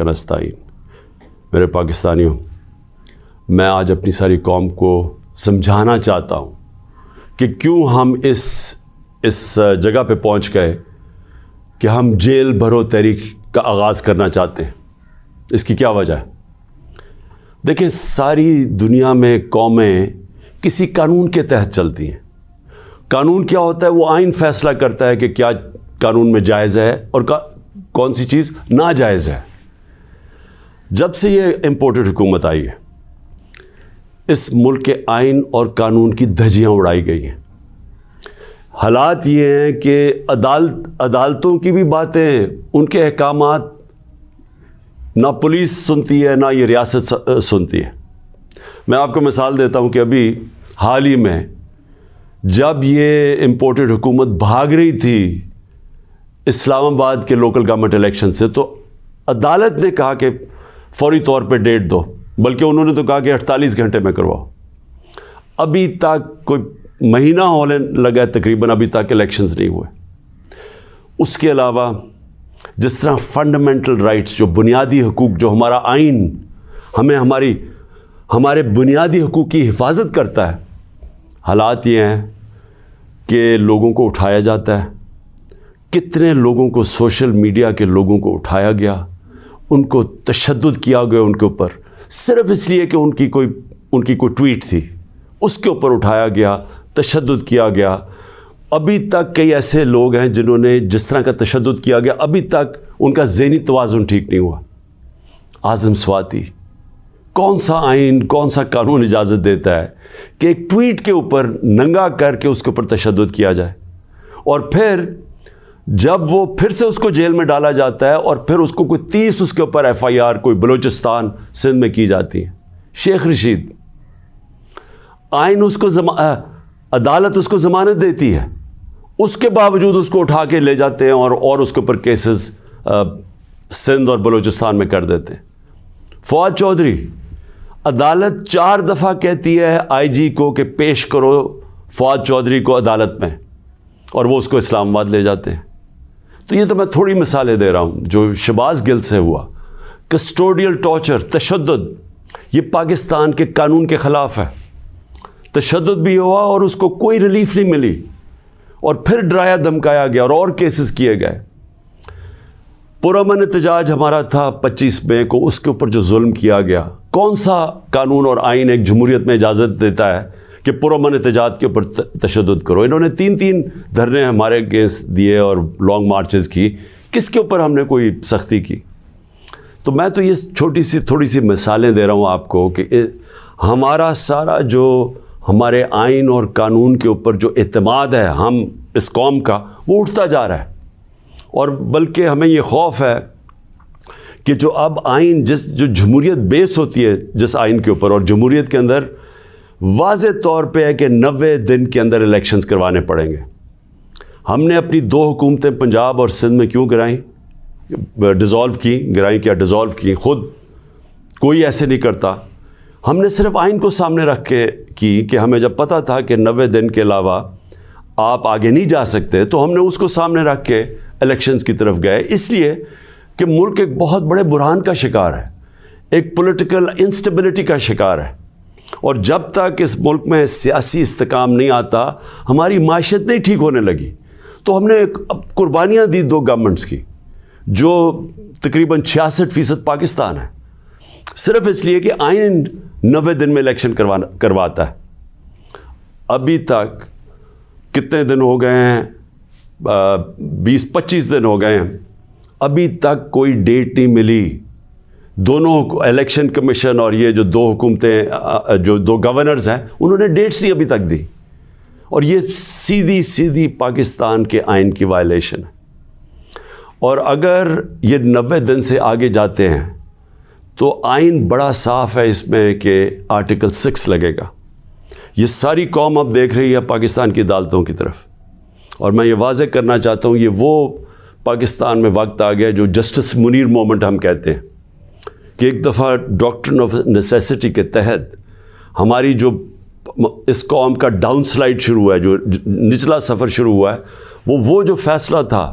नस्ताईन। मेरे पाकिस्तानियों, मैं आज अपनी सारी कौम को समझाना चाहता हूँ कि क्यों हम इस जगह पे पहुँच गए कि हम जेल भरो तहरीक का आगाज़ करना चाहते हैं। इसकी क्या वजह है? देखिए, सारी दुनिया में कौमें किसी कानून के तहत चलती हैं। कानून क्या होता है? वो आइन फैसला करता है कि क्या कानून में जायज़ है और कौन सी चीज़ नाजायज़ है। जब से ये इम्पोर्टेड हुकूमत आई है, इस मुल्क के आइन और कानून की धज्जियाँ उड़ाई गई हैं। हालात ये हैं कि अदालतों की भी बातें, उनके अहकामात ना पुलिस सुनती है, ना ये रियासत सुनती है। मैं आपको मिसाल देता हूँ कि अभी हाल ही में जब ये इम्पोर्टेड हुकूमत भाग रही थी इस्लामाबाद के लोकल गवर्नमेंट इलेक्शन से, तो अदालत ने कहा कि फौरी तौर पे डेट दो, बल्कि उन्होंने तो कहा कि 48 घंटे में करवाओ। अभी तक कोई महीना होने लगा है तकरीबन, अभी तक इलेक्शंस नहीं हुए। उसके अलावा जिस तरह फंडामेंटल राइट्स, जो बुनियादी हकूक़, जो हमारा आइन हमें हमारे बुनियादी हकूक़ की हिफाजत करता है, हालात ये हैं कि लोगों को उठाया जाता है। कितने लोगों को, सोशल मीडिया के लोगों को उठाया गया, उनको तशद्दुद किया गया उनके ऊपर, सिर्फ इसलिए कि उनकी कोई ट्वीट थी, उसके ऊपर उठाया गया, तशद्दुद किया गया। अभी तक कई ऐसे लोग हैं जिन्होंने जिस तरह का तशद्दुद किया गया, अभी तक उनका ज़हनी तवाज़ुन ठीक नहीं हुआ। आज़म स्वाति, कौन सा आइन, कौन सा कानून इजाज़त देता है कि एक ट्वीट के ऊपर नंगा करके उसके ऊपर तशद्दुद किया जाए, और फिर जब वो फिर से उसको जेल में डाला जाता है और फिर उसको कोई 30 उसके ऊपर FIR कोई बलूचिस्तान सिंध में की जाती है। शेख रशीद, आइन उसको अदालत उसको ज़मानत देती है, उसके बावजूद उसको उठा के ले जाते हैं और उसके ऊपर केसेस सिंध और बलूचिस्तान में कर देते हैं। फवाद चौधरी, अदालत 4 दफ़ा कहती है IG को कि पेश करो फवाद चौधरी को अदालत में, और वो उसको इस्लामाबाद ले जाते हैं। तो ये तो मैं थोड़ी मिसालें दे रहा हूँ। जो शहबाज गिल से हुआ, कस्टोडियल टॉर्चर, तशद्दुद, ये पाकिस्तान के कानून के ख़िलाफ़ है। तशद्दुद भी हुआ और उसको कोई रिलीफ नहीं मिली, और फिर डराया धमकाया गया और केसेस किए गए। पुरअमन एहतजाज हमारा था 25 मई को, उसके ऊपर जो जुल्म किया गया, कौन सा कानून और आइन एक जमहूरियत में इजाज़त देता है कि पुरअमन एहतजाज के ऊपर तशद्दुद करो? इन्होंने 3-3 धरने हमारे अगेंस्ट दिए और लॉन्ग मार्चेस की, किसके ऊपर हमने कोई सख्ती की? तो मैं तो ये थोड़ी सी मिसालें दे रहा हूँ आपको कि हमारा सारा जो हमारे आइन और कानून के ऊपर जो एतमाद है हम इस कौम का, वो उठता जा रहा है। और बल्कि हमें ये खौफ है कि जो अब आइन, जो जमहूरियत बेस होती है जिस आइन के ऊपर, और जमहूरियत के अंदर वाज़े तौर पे है कि 90 दिन के अंदर इलेक्शंस करवाने पड़ेंगे। हमने अपनी 2 हुकूमतें पंजाब और सिंध में क्यों गिराई, डिज़ोल्व की? खुद कोई ऐसे नहीं करता। हमने सिर्फ आइन को सामने रख के की कि हमें जब पता था कि 90 दिन के अलावा आप आगे नहीं जा सकते, तो हमने उसको सामने रख के इलेक्शंस की तरफ गए, इसलिए कि मुल्क एक बहुत बड़े बुरहान का शिकार है, एक पॉलिटिकल इंस्टेबिलिटी का शिकार है। और जब तक इस मुल्क में सियासी इस्तेकाम नहीं आता, हमारी माशियत नहीं ठीक होने लगी। तो हमने कुर्बानियाँ दी 2 गवर्नमेंट्स की, जो तकरीबन 66% पाकिस्तान है, सिर्फ इसलिए कि आइन 90 दिन में इलेक्शन करवाता है। अभी तक कितने दिन हो गए हैं? 20-25 दिन हो गए हैं, अभी तक कोई डेट नहीं मिली। दोनों इलेक्शन कमीशन और ये जो 2 हुकूमतें, जो 2 गवर्नर्स हैं, उन्होंने डेट्स नहीं अभी तक दी, और ये सीधी पाकिस्तान के आइन की वायलेशन है। और अगर ये 90 दिन से आगे जाते हैं तो आइन बड़ा साफ़ है इसमें कि आर्टिकल 6 लगेगा। ये सारी कौम अब देख रही है पाकिस्तान की अदालतों की तरफ, और मैं ये वाज़े करना चाहता हूँ, ये वो पाकिस्तान में वक्त आ गया जो जस्टिस मुनीर मोमेंट हम कहते हैं, कि एक दफ़ा डॉक्ट्रिन ऑफ नेसेसिटी के तहत हमारी जो इस कौम का डाउन स्लाइड शुरू हुआ है, जो निचला सफ़र शुरू हुआ है, वो जो फ़ैसला था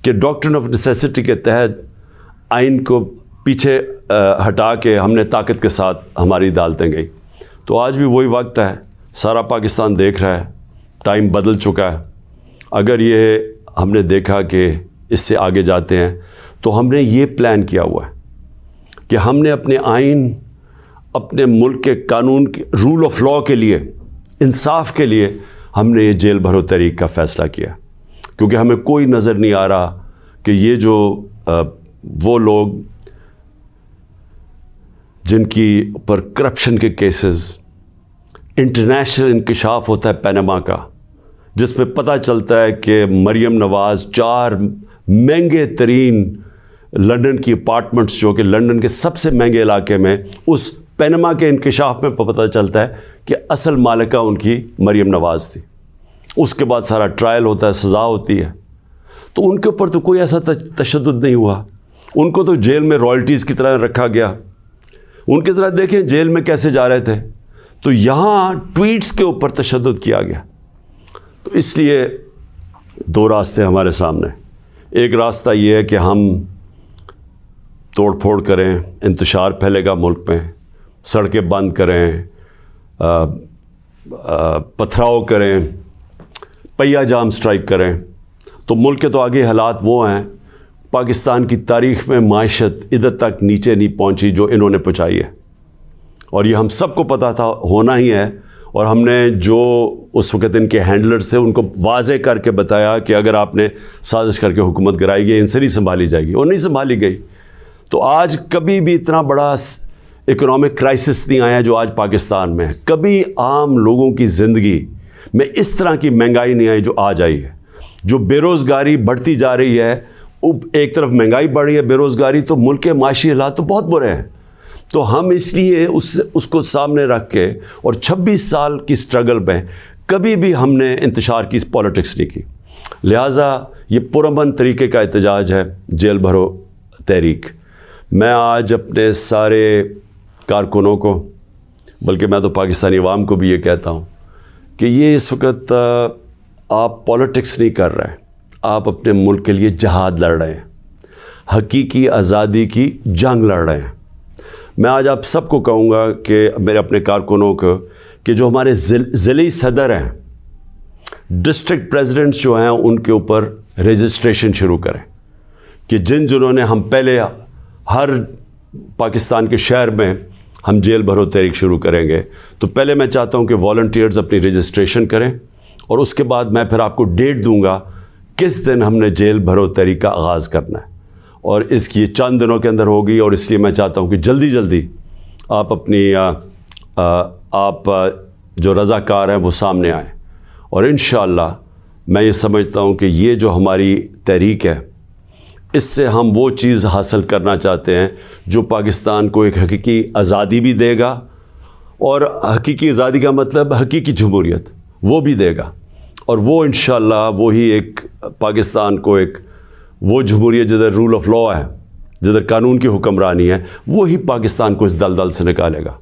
कि डॉक्ट्रिन ऑफ नेसेसिटी के तहत आइन को پیچھے ہٹا کے ہم نے طاقت کے ساتھ ہماری عدالتیں گئی. تو آج بھی وہی وقت ہے, سارا پاکستان دیکھ رہا ہے, ٹائم بدل چکا ہے. اگر یہ ہم نے دیکھا کہ اس سے آگے جاتے ہیں تو ہم نے یہ پلان کیا ہوا ہے کہ ہم نے اپنے آئین, اپنے ملک کے قانون کے رول آف لاء کے لیے, انصاف کے لیے ہم نے یہ جیل بھرو تحریک کا فیصلہ کیا, کیونکہ ہمیں کوئی نظر نہیں آ رہا کہ یہ جو وہ لوگ جن کی اوپر کرپشن کے کیسز, انٹرنیشنل انکشاف ہوتا ہے پینما کا, جس میں پتہ چلتا ہے کہ مریم نواز 4 مہنگے ترین لنڈن کی اپارٹمنٹس, جو کہ لنڈن کے سب سے مہنگے علاقے میں, اس پینما کے انکشاف میں پتہ چلتا ہے کہ اصل مالکہ ان کی مریم نواز تھی. اس کے بعد سارا ٹرائل ہوتا ہے, سزا ہوتی ہے. تو ان کے اوپر تو کوئی ایسا تشدد نہیں ہوا, ان کو تو جیل میں رائلٹیز کی طرح رکھا گیا. ان کی طرح دیکھیں جیل میں کیسے جا رہے تھے. تو یہاں ٹویٹس کے اوپر تشدد کیا گیا. تو اس لیے 2 راستے ہمارے سامنے. ایک راستہ یہ ہے کہ ہم توڑ پھوڑ کریں, انتشار پھیلے گا ملک میں, سڑکیں بند کریں, پتھراؤ کریں, پہیہ جام سٹرائک کریں. تو ملک کے تو آگے حالات وہ ہیں, پاکستان کی تاریخ میں معیشت ادھر تک نیچے نہیں پہنچی جو انہوں نے پہنچائی ہے, اور یہ ہم سب کو پتہ تھا ہونا ہی ہے. اور ہم نے جو اس وقت ان کے ہینڈلرز تھے ان کو واضح کر کے بتایا کہ اگر آپ نے سازش کر کے حکومت گرائی گئی, ان سے نہیں سنبھالی جائے گی, اور نہیں سنبھالی گئی. تو آج کبھی بھی اتنا بڑا اکنامک کرائسس نہیں آیا جو آج پاکستان میں ہے. کبھی عام لوگوں کی زندگی میں اس طرح کی مہنگائی نہیں آئی جو آج آئی ہے. جو بے روزگاری بڑھتی جا رہی ہے, ایک طرف مہنگائی بڑھ رہی ہے, بے روزگاری, تو ملک کے معاشی حالات تو بہت برے ہیں. تو ہم اس لیے اس کو سامنے رکھ کے, اور 26 سال کی سٹرگل میں کبھی بھی ہم نے انتشار کی پالیٹکس نہیں کی. لہٰذا یہ پرامن طریقے کا احتجاج ہے جیل بھرو تحریک. میں آج اپنے سارے کارکنوں کو, بلکہ میں تو پاکستانی عوام کو بھی یہ کہتا ہوں کہ یہ اس وقت آپ پالیٹکس نہیں کر رہے ہیں, آپ اپنے ملک کے لیے جہاد لڑ رہے ہیں, حقیقی آزادی کی جنگ لڑ رہے ہیں. میں آج آپ سب کو کہوں گا کہ میرے اپنے کارکنوں کو کہ جو ہمارے ضلعی صدر ہیں, ڈسٹرکٹ پریزیڈنٹس جو ہیں, ان کے اوپر رجسٹریشن شروع کریں. کہ جنہوں نے, ہم پہلے ہر پاکستان کے شہر میں ہم جیل بھرو تحریک شروع کریں گے, تو پہلے میں چاہتا ہوں کہ والنٹیئرز اپنی رجسٹریشن کریں, اور اس کے بعد میں پھر آپ کو ڈیٹ دوں گا کس دن ہم نے جیل بھرو تحریک کا آغاز کرنا ہے. اور اس کی چند دنوں کے اندر ہوگی, اور اس لیے میں چاہتا ہوں کہ جلدی جلدی آپ اپنی آپ جو رضاکار ہیں وہ سامنے آئیں. اور انشاءاللہ میں یہ سمجھتا ہوں کہ یہ جو ہماری تحریک ہے, اس سے ہم وہ چیز حاصل کرنا چاہتے ہیں جو پاکستان کو ایک حقیقی آزادی بھی دے گا, اور حقیقی آزادی کا مطلب حقیقی جمہوریت وہ بھی دے گا. اور وہ انشاءاللہ وہی ایک پاکستان کو ایک وہ جمہوریت جدھر رول آف لاء ہے, جدھر قانون کی حکمرانی ہے, وہی پاکستان کو اس دلدل سے نکالے گا.